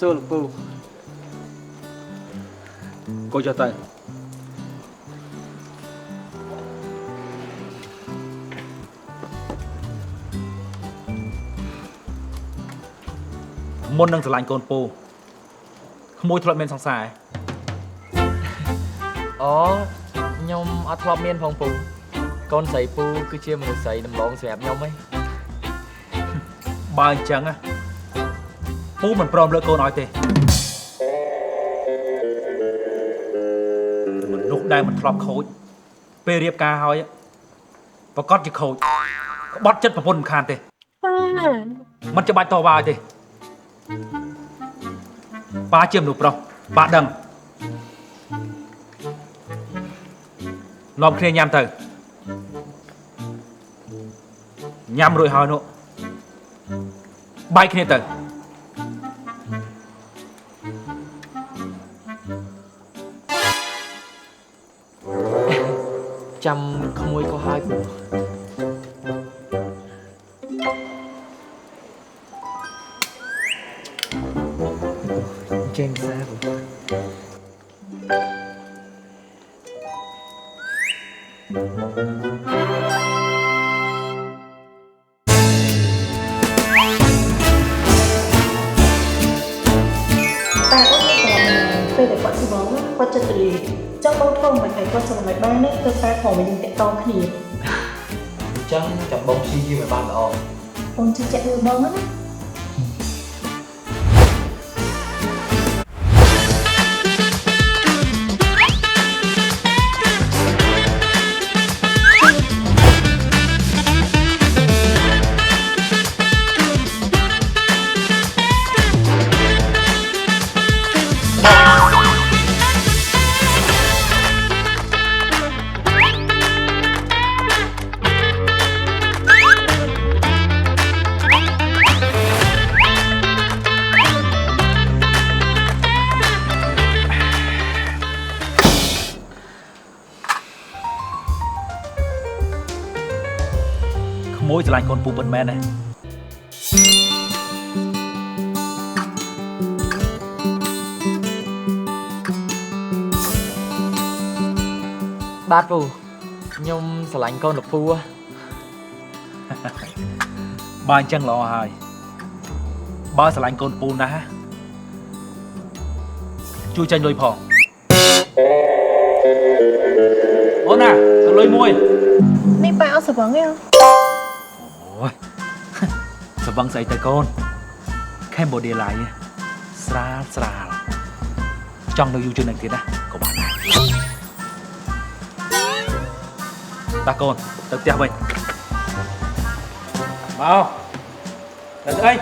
សួរលោកពូកូនចុះទៅមុននឹងស្រឡាញ់កូនពូក្មួយធ្លាប់មានសង្សារអូខ្ញុំអត់ធ្លាប់មានផងពូកូនស្រីពូគឺជាមនុស្សស្រីដំបងសម្រាប់ខ្ញុំហីបើអញ្ចឹងពូមិនព្រមលើកកូនឲ្យទេមនុស្សដែលមិនធ្លាប់ខូចពេលរៀបការហើយប្រកាសជាខូចក្បត់ចិត្តប្រពន្ធមិនខានទេមិនចាំបាច់តវ៉ាឲ្យទេប៉ាជាមនុស្សប្រុសប៉ាដឹងនាំគ្នាញ៉ាំទៅញ៉ាំរួចហើយនោះបាយគ្នាទៅចាំក្មួយក៏ហើយពូចេញសាពូតែអូនមានប្រវត្តិពេលដែលគាត់ស្មងគាត់ចិត្តទៅលេងចង់បងធ្វើមិនឲ្យគាត់សម្រេចបានទេទៅតែផងវិញតាក់តងគ្នាអញ្ចឹងចាំបងព្យាយាមឲ្យបានល្អអូនជឿជាក់លើបងណាក្មួយស្រឡាញ់កូនពូពិតមែនទេបាទពូខ្ញុំស្រឡាញ់កូនលោកពូបើអញ្ចឹងល្អហើយបើស្រឡាញ់កូនពូណាស់ជួយចាញ់លុយផងអូនណាទៅលុយមួយនេះប៉ាអត់ស្រវឹងទេអូយស្រវឹងស្អីទៅកូនខេមបូឌីឡៃស្រាលស្រាលចង់នៅយូរជាងនេះទៀតណាក៏បានដែរតាកូនទៅផ្ទះវិញមកទៅអី